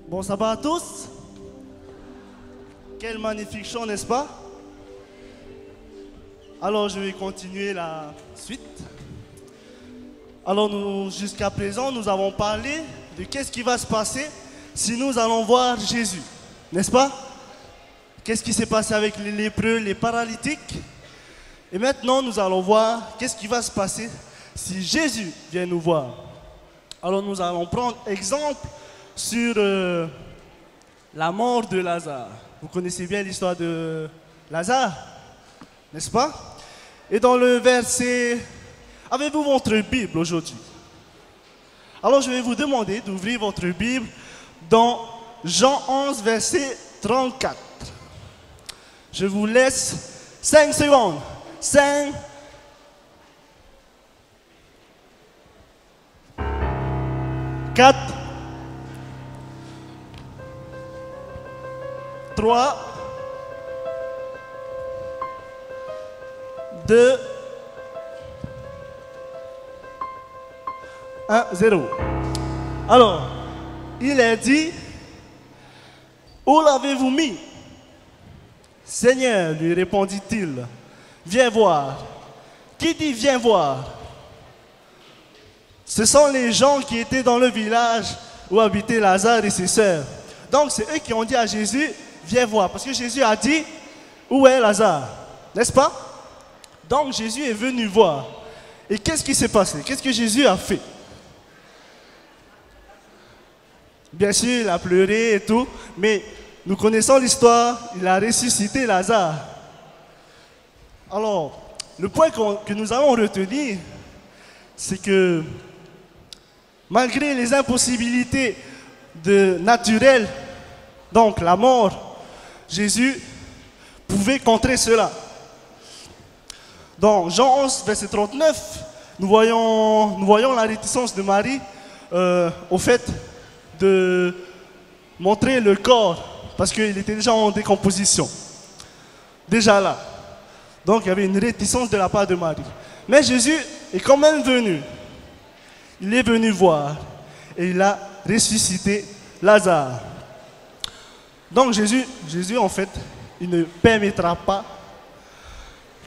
Bon sabbat à tous. Quel magnifique chant, n'est-ce pas? Alors je vais continuer la suite. Alors jusqu'à présent, nous avons parlé de qu'est-ce qui va se passer si nous allons voir Jésus, n'est-ce pas? Qu'est-ce qui s'est passé avec les lépreux, les paralytiques? Et maintenant, nous allons voir qu'est-ce qui va se passer si Jésus vient nous voir. Alors nous allons prendre exemple sur la mort de Lazare. Vous connaissez bien l'histoire de Lazare, n'est-ce pas? Et dans le verset, avez-vous votre Bible aujourd'hui? Alors je vais vous demander d'ouvrir votre Bible dans Jean 11, verset 34. Je vous laisse 5 secondes. 5, 4, 3, 2, 1, 0. Alors, il est dit, où l'avez-vous mis? Seigneur, lui répondit-il, viens voir. Qui dit viens voir? Ce sont les gens qui étaient dans le village où habitaient Lazare et ses sœurs. Donc c'est eux qui ont dit à Jésus, viens voir. Parce que Jésus a dit, où est Lazare? N'est-ce pas? Donc Jésus est venu voir. Et qu'est-ce qui s'est passé? Qu'est-ce que Jésus a fait? Bien sûr, il a pleuré et tout, mais nous connaissons l'histoire, il a ressuscité Lazare. Alors, le point que nous allons retenir, c'est que malgré les impossibilités naturelles, donc la mort, Jésus pouvait contrer cela. Dans Jean 11, verset 39, nous voyons la réticence de Marie au fait de montrer le corps, parce qu'il était déjà en décomposition. Déjà là. Donc il y avait une réticence de la part de Marie. Mais Jésus est quand même venu. Il est venu voir. Et il a ressuscité Lazare. Donc Jésus en fait, il ne permettra pas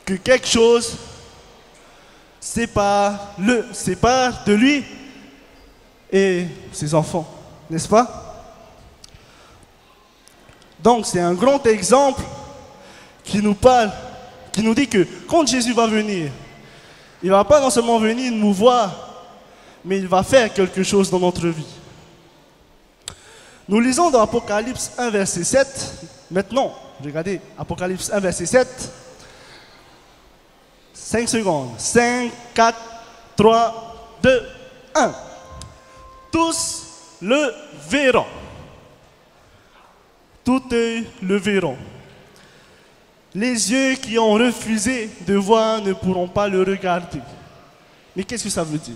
que quelque chose sépare de lui et ses enfants. N'est-ce pas? Donc c'est un grand exemple qui nous parle, qui nous dit que quand Jésus va venir, il ne va pas non seulement venir nous voir, mais il va faire quelque chose dans notre vie. Nous lisons dans Apocalypse 1, verset 7. Maintenant, regardez, Apocalypse 1, verset 7. 5 secondes. 5, 4, 3, 2, 1. Tous le verront. Tout œil le verront. Les yeux qui ont refusé de voir ne pourront pas le regarder. Mais qu'est-ce que ça veut dire?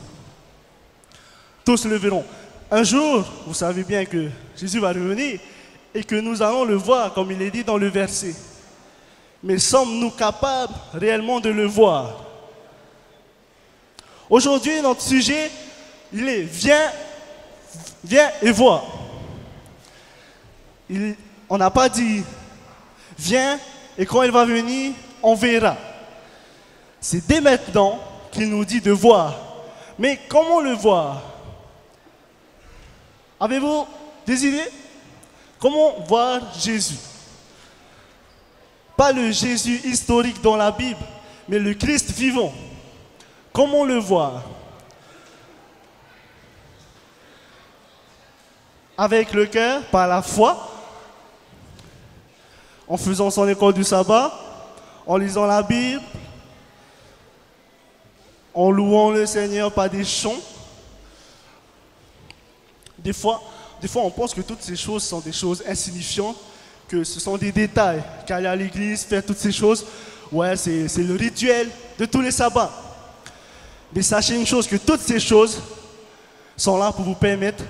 Tous le verront. Un jour, vous savez bien que Jésus va revenir et que nous allons le voir comme il est dit dans le verset. Mais sommes-nous capables réellement de le voir? Aujourd'hui, notre sujet, il est viens et vois. On n'a pas dit viens et quand il va venir, on verra. C'est dès maintenant qu'il nous dit de voir. Mais comment le voir? Avez-vous des idées? Comment voir Jésus? Pas le Jésus historique dans la Bible, mais le Christ vivant. Comment le voir? Avec le cœur, par la foi, en faisant son école du sabbat, en lisant la Bible, en louant le Seigneur par des chants. Des fois, on pense que toutes ces choses sont des choses insignifiantes, que ce sont des détails, qu'aller à l'église, faire toutes ces choses, ouais, c'est le rituel de tous les sabbats. Mais sachez une chose, que toutes ces choses sont là pour vous permettre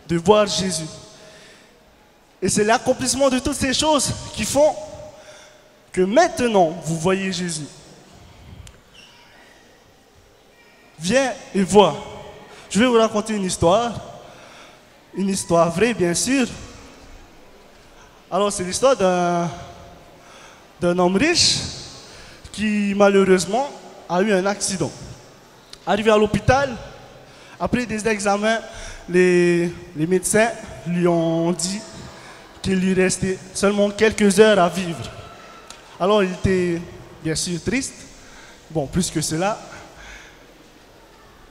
de voir Jésus. Et c'est l'accomplissement de toutes ces choses qui font que maintenant, vous voyez Jésus. Viens et vois. Je vais vous raconter une histoire vraie bien sûr, Alors, c'est l'histoire d'un homme riche qui, malheureusement, a eu un accident. Arrivé à l'hôpital, après des examens, les médecins lui ont dit qu'il lui restait seulement quelques heures à vivre. Alors, il était bien sûr triste, bon, plus que cela,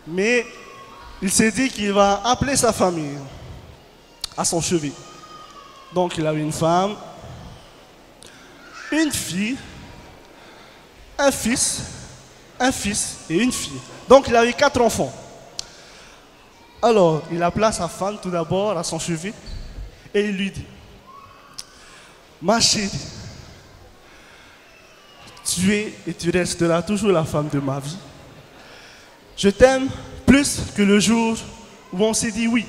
mais il s'est dit qu'il va appeler sa famille à son chevet. Donc, il avait une femme, une fille, un fils et une fille. Donc, il avait 4 enfants. Alors, il appela sa femme tout d'abord à son chevet et il lui dit: ma chérie, tu es et tu resteras toujours la femme de ma vie. Je t'aime plus que le jour où on s'est dit oui.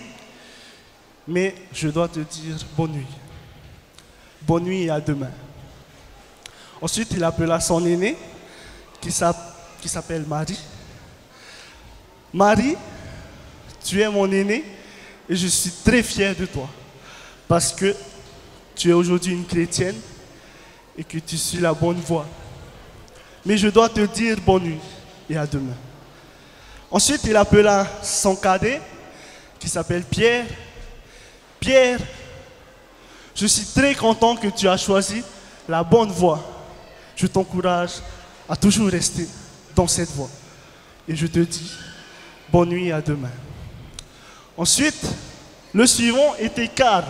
Mais je dois te dire bonne nuit. Bonne nuit et à demain. Ensuite, il appela son aîné, qui s'appelle Marie. Marie, tu es mon aîné et je suis très fier de toi. Parce que tu es aujourd'hui une chrétienne et que tu suis la bonne voie. Mais je dois te dire bonne nuit et à demain. Ensuite, il appela son cadet, qui s'appelle Pierre. Pierre, je suis très content que tu as choisi la bonne voie. Je t'encourage à toujours rester dans cette voie. Et je te dis bonne nuit et à demain. Ensuite, le suivant était Karl.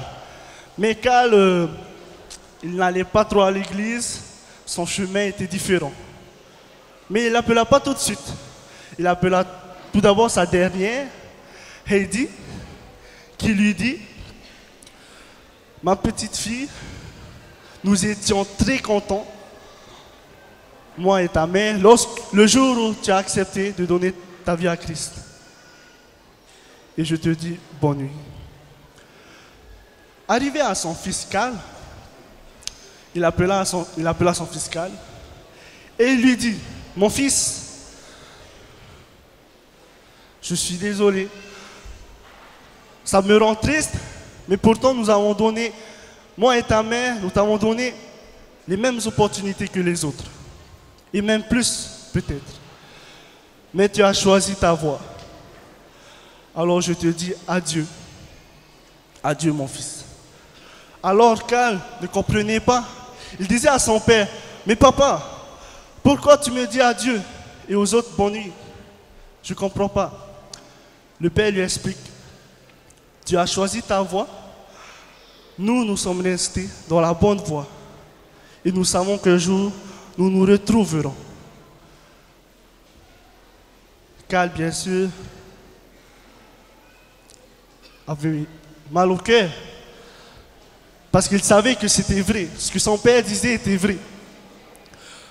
Mais Karl, il n'allait pas trop à l'église, son chemin était différent. Mais il l'appela pas tout de suite. Il appela tout d'abord sa dernière, Heidi, qui lui dit: ma petite fille, nous étions très contents, moi et ta mère, le jour où tu as accepté de donner ta vie à Christ. Et je te dis bonne nuit. Arrivé à son fils Karl, il appela son fils Karl et il lui dit: mon fils, je suis désolé, ça me rend triste, mais pourtant nous avons donné, moi et ta mère, nous t'avons donné les mêmes opportunités que les autres. Et même plus, peut-être. Mais tu as choisi ta voie. Alors je te dis adieu. Adieu, mon fils. Alors Karl ne comprenait pas. Il disait à son père: mais papa, pourquoi tu me dis adieu et aux autres bonne nuit? Je ne comprends pas. Le père lui explique: tu as choisi ta voie. Nous sommes restés dans la bonne voie. Et nous savons qu'un jour, nous nous retrouverons. Karl, bien sûr, avait mal au cœur. Parce qu'il savait que c'était vrai. Ce que son père disait était vrai.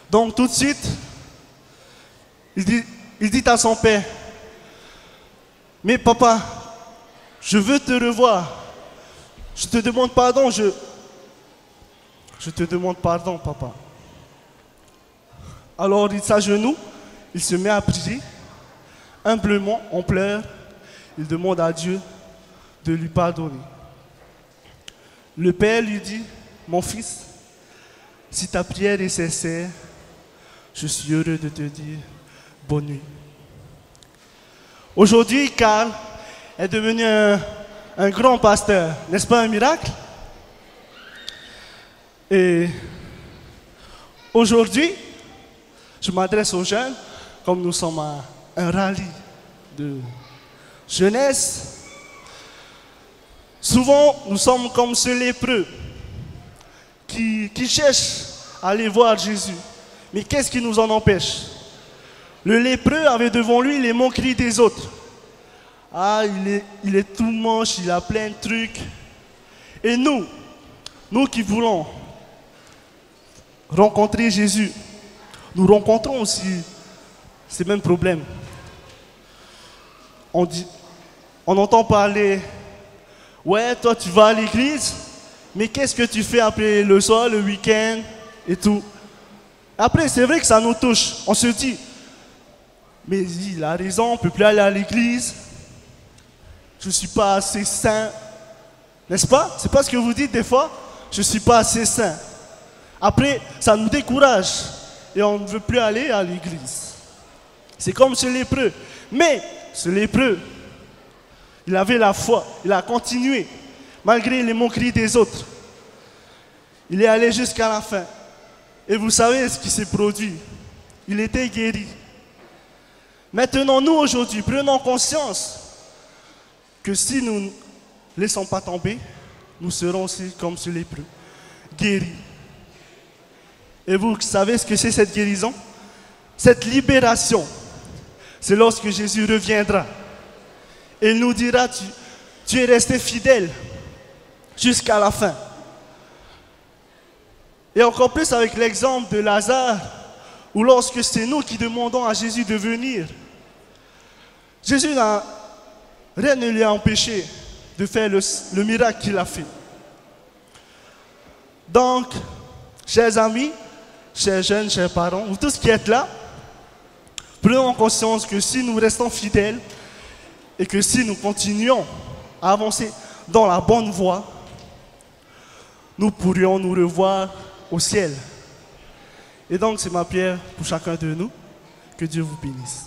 Donc tout de suite, il dit à son père: mais papa, je veux te revoir. Je te demande pardon, je te demande pardon, papa. Alors il s'agenouille, il se met à prier. Humblement, on pleure. Il demande à Dieu de lui pardonner. Le père lui dit: mon fils, si ta prière est sincère, je suis heureux de te dire bonne nuit. Aujourd'hui, Karl est devenu un grand pasteur. N'est-ce pas un miracle? Et aujourd'hui, je m'adresse aux jeunes, comme nous sommes à un rallye de jeunesse. Souvent, nous sommes comme ce lépreux qui cherche à aller voir Jésus. Mais qu'est-ce qui nous en empêche? Le lépreux avait devant lui les moqueries des autres. Ah, il est tout moche, il a plein de trucs. Et nous qui voulons rencontrer Jésus, nous rencontrons aussi ces mêmes problèmes. On entend parler: ouais, toi tu vas à l'église, mais qu'est-ce que tu fais après le soir, le week-end et tout? Après, c'est vrai que ça nous touche. On se dit: mais il a raison, on ne peut plus aller à l'église. Je ne suis pas assez saint. N'est-ce pas? C'est pas ce que vous dites des fois? je ne suis pas assez saint. Après, ça nous décourage et on ne veut plus aller à l'église. C'est comme ce lépreux. Mais ce lépreux, il avait la foi, il a continué, malgré les moqueries des autres. Il est allé jusqu'à la fin. Et vous savez ce qui s'est produit. Il était guéri. Maintenant, nous, aujourd'hui, prenons conscience que si nous ne laissons pas tomber, nous serons aussi comme ce lépreux, guéris. Et vous savez ce que c'est cette guérison? Cette libération, c'est lorsque Jésus reviendra. Et il nous dira, tu es resté fidèle jusqu'à la fin. Et encore plus avec l'exemple de Lazare, où lorsque c'est nous qui demandons à Jésus de venir, Jésus rien ne lui a empêché de faire le miracle qu'il a fait. Donc, chers amis, chers jeunes, chers parents, vous tous qui êtes là, prenons conscience que si nous restons fidèles et que si nous continuons à avancer dans la bonne voie, nous pourrions nous revoir au ciel. Et donc, c'est ma prière pour chacun de nous. Que Dieu vous bénisse.